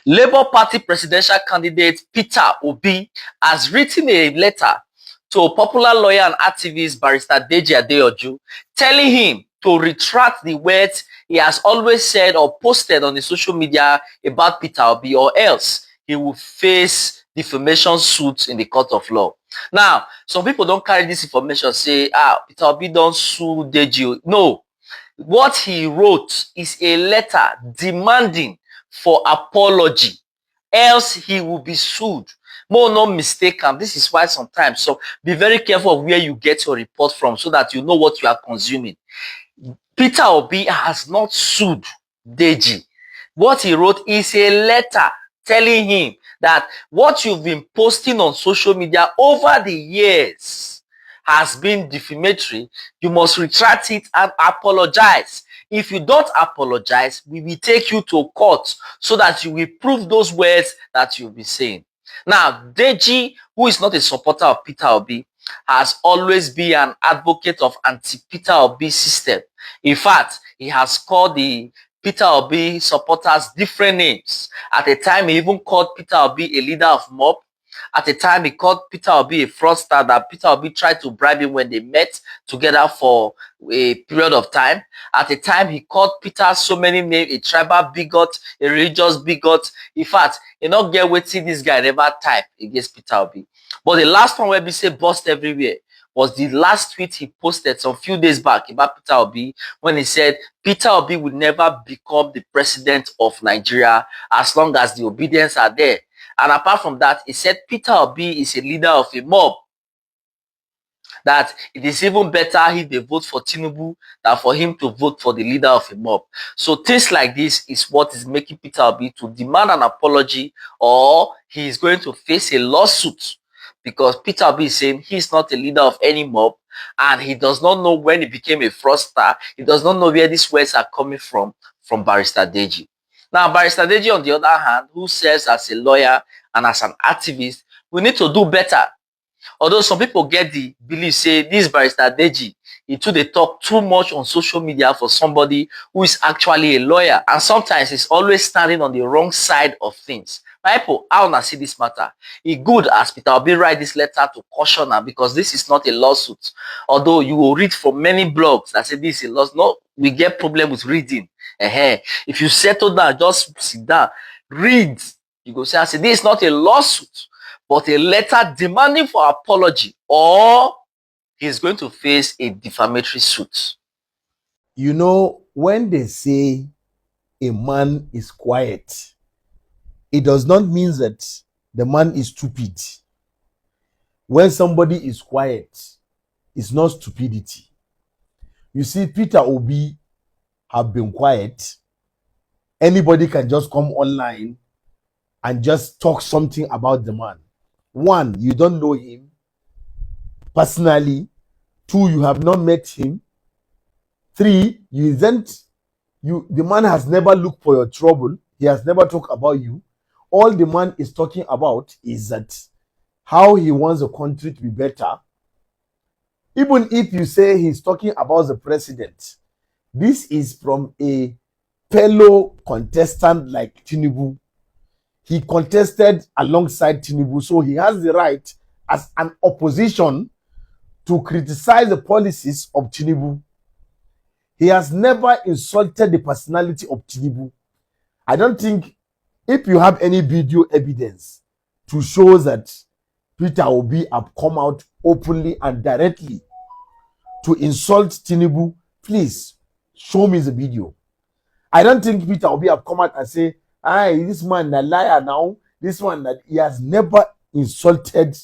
Labour Party presidential candidate Peter Obi has written a letter to popular lawyer and activist barrister Deji Adeyanju, telling him to retract the words he has always said or posted on the social media about Peter Obi, or else he will face defamation suits in the court of law. Now, some people don't carry this information, say, Peter Obi don't sue Deji. No. What he wrote is a letter demanding for apology, else he will be sued. More no mistake, and this is why sometimes, so be very careful of where you get your report from so that you know what you are consuming. Peter Obi has not sued Deji. What he wrote is a letter telling him that what you've been posting on social media over the years has been defamatory. You must retract it and apologize. If you don't apologize, we will take you to court so that you will prove those words that you'll be saying. Now, Deji, who is not a supporter of Peter Obi, has always been an advocate of anti-Peter Obi system. In fact, he has called the Peter Obi supporters different names. At the time, he even called Peter Obi a leader of mob. At the time, he called Peter Obi a fraudster, that Peter Obi tried to bribe him when they met together for a period of time. At the time, he called Peter so many names: a tribal bigot, a religious bigot. In fact, you not get waiting this guy never type against Peter Obi. But the last one where we say bust everywhere was the last tweet he posted some few days back about Peter Obi, when he said Peter Obi will never become the president of Nigeria as long as the obedience are there. And apart from that, he said Peter Obi is a leader of a mob, that it is even better if they vote for Tinubu than for him to vote for the leader of a mob. So things like this is what is making Peter Obi to demand an apology, or he is going to face a lawsuit, because Peter Obi is saying he's not a leader of any mob, and he does not know when he became a fraudster. He does not know where these words are coming from Barrister Deji. Now, Barrister Deji, on the other hand, who serves as a lawyer and as an activist, we need to do better. Although some people get the belief, say, this Barrister Deji, he too, they talk too much on social media for somebody who is actually a lawyer, and sometimes he's always standing on the wrong side of things. People, how na see this matter? It's good as Peter Obi write this letter to caution her, because this is not a lawsuit. Although you will read from many blogs that say this is a lawsuit. No, we get problem with reading. If you settle down, just sit down, read. You go say, this is not a lawsuit, but a letter demanding for apology, or he's going to face a defamatory suit. You know, when they say a man is quiet, it does not mean that the man is stupid. When somebody is quiet, it's not stupidity. You see, Peter Obi have been quiet. Anybody can just come online and just talk something about the man. One, you don't know him personally. Two, you have not met him. Three, the man has never looked for your trouble. He has never talked about you. All the man is talking about is that how he wants the country to be better. Even if you say he's talking about the president, this is from a fellow contestant like Tinubu. He contested alongside Tinubu, so he has the right as an opposition to criticize the policies of Tinubu. He has never insulted the personality of Tinubu. I don't think, if you have any video evidence to show that Peter Obi have come out openly and directly to insult Tinubu, please show me the video. I don't think Peter Obi have come out and say, this man a liar now. This one, that he has never insulted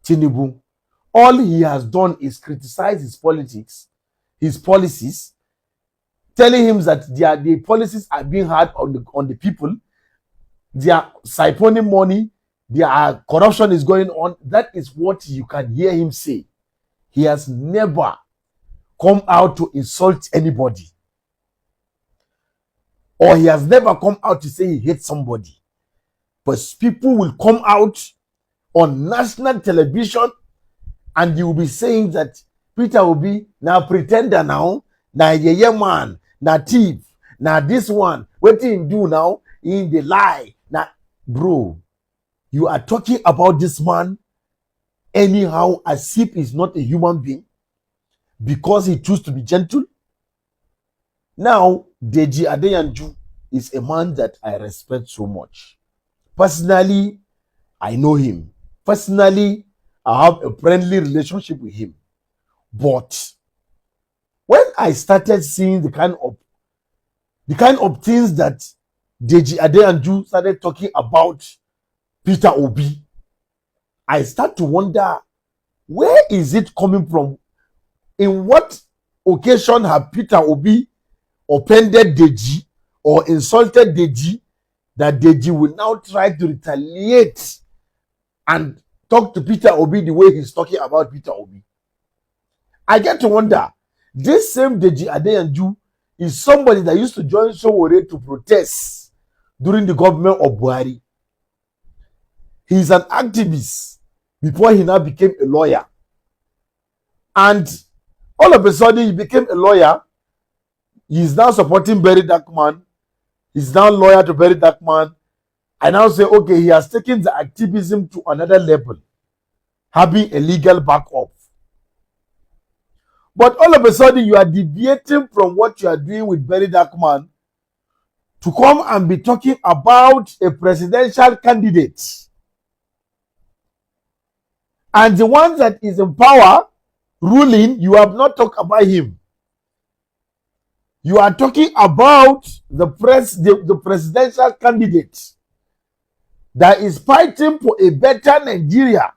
Tinubu. All he has done is criticize his politics, his policies, telling him that the policies are being hard on the people. They are siphoning money. Their corruption is going on. That is what you can hear him say. He has never come out to insult anybody, or he has never come out to say he hates somebody. But people will come out on national television and you will be saying that Peter Obi now pretender now, na yeye man, na thief, na this one. What he do now? in the lie. Now, bro, you are talking about this man anyhow as if he's not a human being because he chooses to be gentle. Now, Deji Adeyanju is a man that I respect so much. Personally, I know him. Personally, I have a friendly relationship with him. But when I started seeing the kind of things that Deji Adeyanju started talking about Peter Obi, I start to wonder, where is it coming from? In what occasion have Peter Obi offended Deji or insulted Deji that Deji will now try to retaliate and talk to Peter Obi the way he's talking about Peter Obi? I get to wonder, this same Deji Adeyanju is somebody that used to join Sowore to protest during the government of Buhari. He's an activist before he now became a lawyer. And all of a sudden, he became a lawyer. He's now supporting Barry Darkman. He's now lawyer to Barry Darkman. I now say, okay, he has taken the activism to another level, having a legal backup. But all of a sudden, you are deviating from what you are doing with Barry Darkman to come and be talking about a presidential candidate. And the one that is in power, ruling, you have not talked about him. You are talking about the presidential candidate that is fighting for a better Nigeria,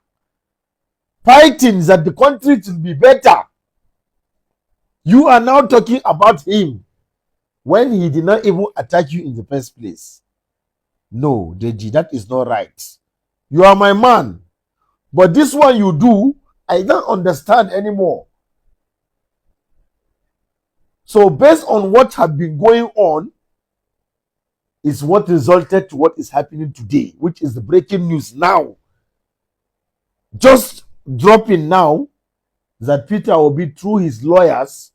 fighting that the country should be better. You are now talking about him when he did not even attack you in the first place. No, Deji, that is not right. You are my man. But this one you do, I don't understand anymore. So based on what has been going on, is what resulted to what is happening today, which is the breaking news now. Just dropping now that Peter Obi, through his lawyers,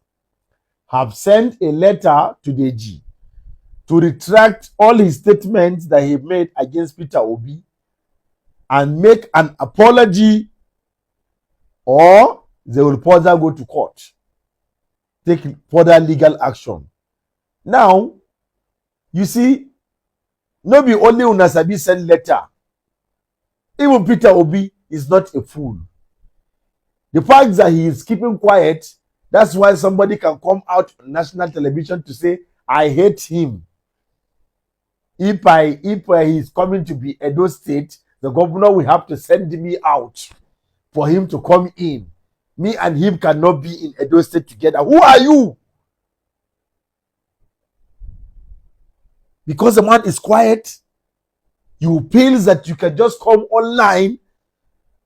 have sent a letter to Deji to retract all his statements that he made against Peter Obi and make an apology, or they will further go to court, take further legal action. Now, you see, no be only Unasabi send letter. Even Peter Obi is not a fool. The fact that he is keeping quiet, that's why somebody can come out on national television to say, I hate him. If he is coming to be Edo State, the governor will have to send me out for him to come in. Me and him cannot be in Edo State together. Who are you? Because the man is quiet, you feel that you can just come online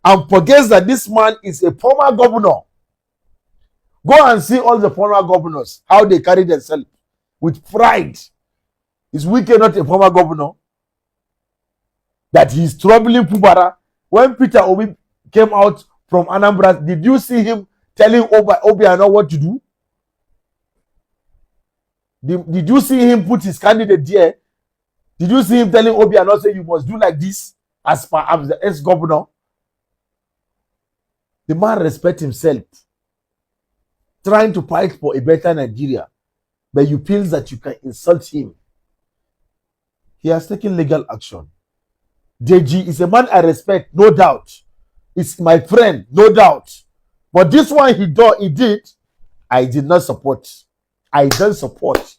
and forget that this man is a former governor. Go and see all the former governors, how they carry themselves with pride. Is Wike not a former governor? That he's troubling Pubara. When Peter Obi came out from Anambra, did you see him telling Obiano what to do? Did you see him put his candidate there? Did you see him telling Obiano, say you must do like this as per as the ex-governor? The man respects himself, trying to fight for a better Nigeria, but you feel that you can insult him. He has taken legal action. Deji is a man I respect, no doubt. It's my friend, no doubt. But this one he did, I did not support. I don't support.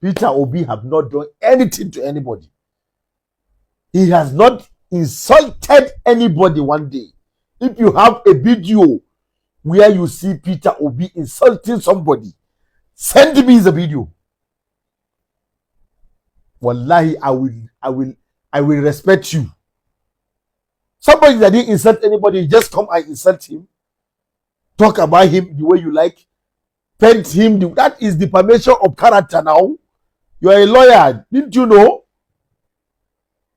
Peter Obi have not done anything to anybody. He has not insulted anybody one day. If you have a video where you see Peter Obi insulting somebody, send me the video. Wallahi, I will respect you. Somebody that didn't insult anybody, just come and insult him. Talk about him the way you like. Paint him. That is defamation of character now. You are a lawyer. Didn't you know?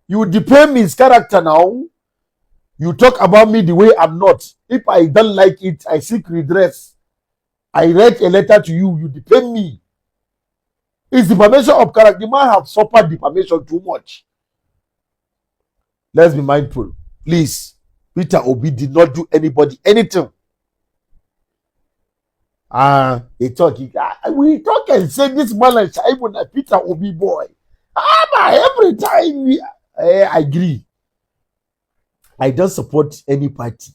You defame his character now. You talk about me the way I'm not. If I don't like it, I seek redress. I write a letter to you. You defame me. It's defamation of character. The man have suffered defamation too much. Let's be mindful. Please, Peter Obi did not do anybody anything. We talk and say this man is even a Peter Obi boy. Every time I agree. I don't support any party.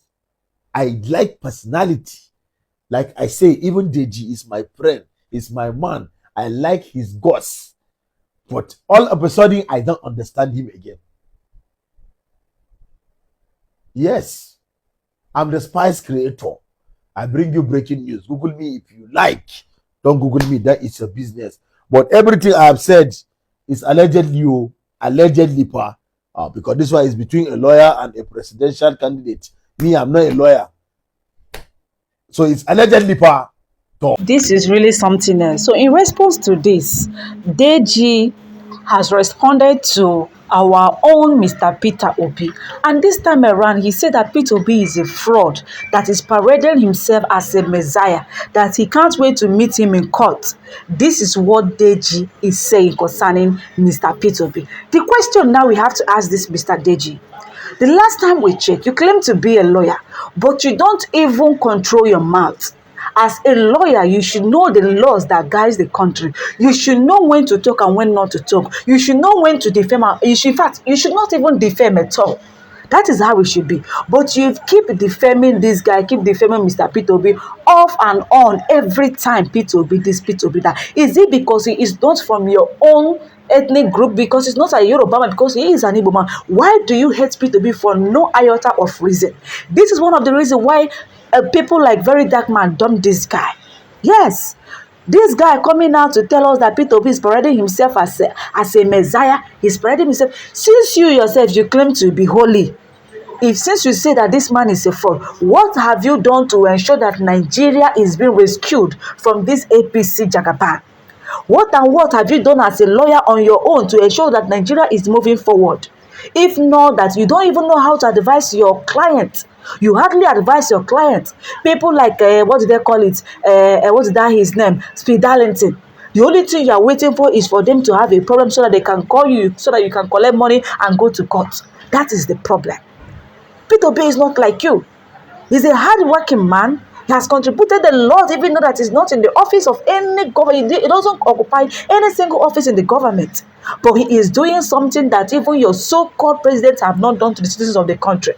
I like personality. Like I say, even Deji is my friend, is my man. I like his guts. But all of a sudden, I don't understand him again. Yes, I'm the spice creator. I bring you breaking news. Google me if you like. Don't Google me. That is your business. But everything I have said is allegedly, because this one is between a lawyer and a presidential candidate. Me, I'm not a lawyer. So it's allegedly pa. This is really something else. So in response to this, Deji has responded to our own Mr. Peter Obi. And this time around, he said that Peter Obi is a fraud, that is parading himself as a messiah, that he can't wait to meet him in court. This is what Deji is saying concerning Mr. Peter Obi. The question now we have to ask this Mr. Deji. The last time we checked, you claim to be a lawyer, but you don't even control your mouth. As a lawyer, you should know the laws that guides the country. You should know when to talk and when not to talk. You should know when to defame. In fact, you should not even defame at all. That is how it should be. But you keep defaming this guy, keep defaming Mr. Peter Obi off and on every time. Peter Obi this, Peter Obi that. Is it because he is not from your own ethnic group, because he's not a Yoruba man, because he is an Igbo man? Why do you hate Peter Obi for no iota of reason? This is one of the reasons why people like Very Dark Man dumped this guy. Yes. This guy coming out to tell us that Peter Obi is parading himself as a messiah. He's parading himself. Since you yourself, you claim to be holy. Since you say that this man is a fraud, what have you done to ensure that Nigeria is being rescued from this APC Jagaban? What have you done as a lawyer on your own to ensure that Nigeria is moving forward? If not that, you don't even know how to advise your client. You hardly advise your client. People like, what do they call it? What's that his name? Speed Darlington. The only thing you are waiting for is for them to have a problem so that they can call you, so that you can collect money and go to court. That is the problem. Peter Obi is not like you. He's a hard-working man. He has contributed a lot, even though that he's not in the office of any government. He doesn't occupy any single office in the government. But he is doing something that even your so-called presidents have not done to the citizens of the country.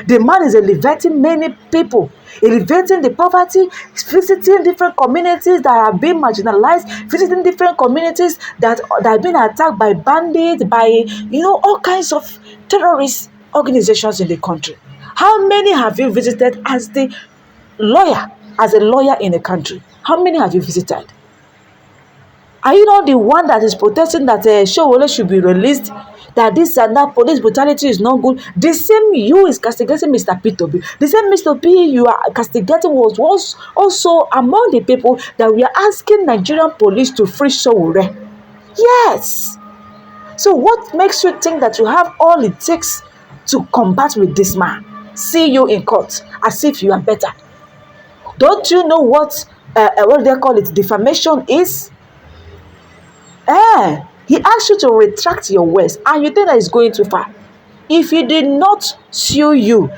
The man is elevating many people, elevating the poverty, visiting different communities that are being marginalized, visiting different communities that are being attacked by bandits, by, all kinds of terrorist organizations in the country. How many have you visited as a lawyer in the country? How many have you visited? Are you not the one that is protesting that Showole should be released? That this and that police brutality is not good. The same you is castigating Mr. Peter Obi. The same Mr. P you are castigating was also among the people that we are asking Nigerian police to free Showole. Yes. So what makes you think that you have all it takes to combat with this man? See you in court as if you are better. Don't you know what they call it, defamation is? He asked you to retract your words, and you think that is going too far. If he did not sue you,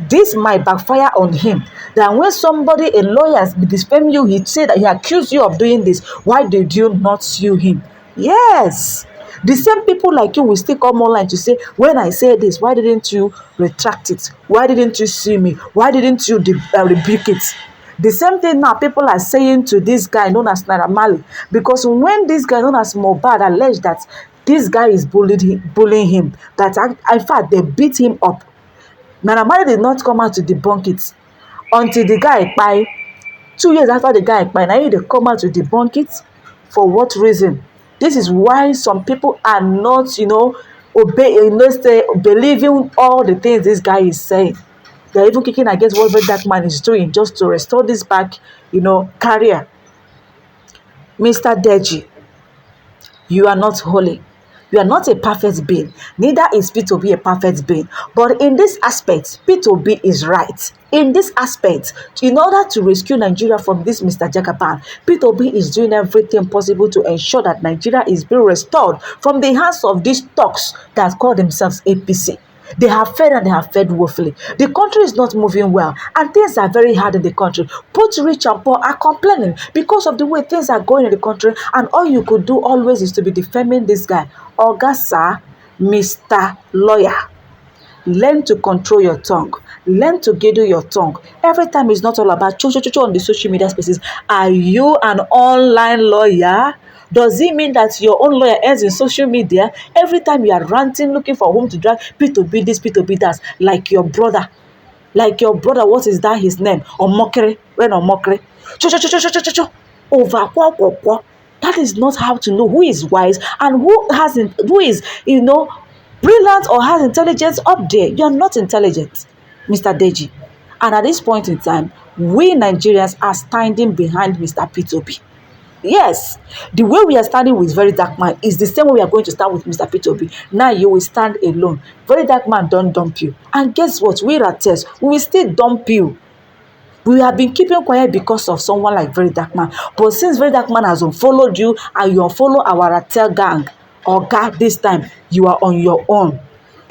this might backfire on him. That when somebody, a lawyer, defame you, he said that he accused you of doing this. Why did you not sue him? Yes. The same people like you will still come online to say, when I say this, why didn't you retract it? Why didn't you sue me? Why didn't you rebuke it? The same thing now people are saying to this guy known as Naira Marley, because when this guy known as Mohbad alleged that this guy is bullying him, that in fact they beat him up, Naira Marley did not come out to debunk it until the guy died. 2 years after the guy died, now they come out to debunk it. For what reason? This is why some people are not, believing all the things this guy is saying. They're even kicking against what that man is doing just to restore this back, career. Mr. Deji, you are not holy. You are not a perfect being. Neither is P2B a perfect being. But in this aspect, P2B is right. In this aspect, in order to rescue Nigeria from this Mr. Jagaban, P2B is doing everything possible to ensure that Nigeria is being restored from the hands of these thugs that call themselves APC. They have fed and they have fed woefully. The country is not moving well and things are very hard in the country. Both rich and poor are complaining because of the way things are going in the country, and all you could do always is to be defaming this guy. Oga sir, Mr. Lawyer, learn to control your tongue. Learn to girdle your tongue. Every time it's not all about cho cho cho cho on the social media spaces. Are you an online lawyer? Does it mean that your own lawyer ends in social media? Every time you are ranting, looking for whom to drag, P2B this, P2B that, like your brother. Like your brother, what is that his name? Omokere. When Omokere. Cho cho cho cho cho cho cho cho. Over kwa kwa kwa. That is not how to know who is wise and who is, brilliant or has intelligence up there. You are not intelligent, Mr. Deji. And at this point in time, we Nigerians are standing behind Mr. P2B. Yes, the way we are standing with Very Dark Man is the same way we are going to stand with Mr. P2B. Now you will stand alone. Very Dark Man don't dump you. And guess what? We Rates, we will still dump you. We have been keeping quiet because of someone like Very Dark Man. But since Very Dark Man has unfollowed you and you unfollow our Ratel gang, or God, this time you are on your own.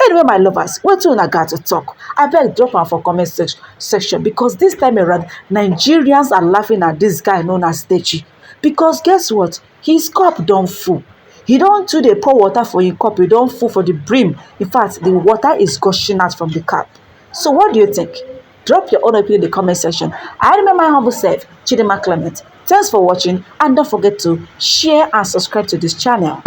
Anyway, my lovers, wait till I got to talk. I beg drop am for comment section because this time around, Nigerians are laughing at this guy known as Deji. Because guess what? His cup don't full. He don't do the pour water for him cup. He don't full for the brim. In fact, the water is gushing out from the cup. So what do you think? Drop your own opinion in the comment section. I remember my humble self, Chidima Clement. Thanks for watching and don't forget to share and subscribe to this channel.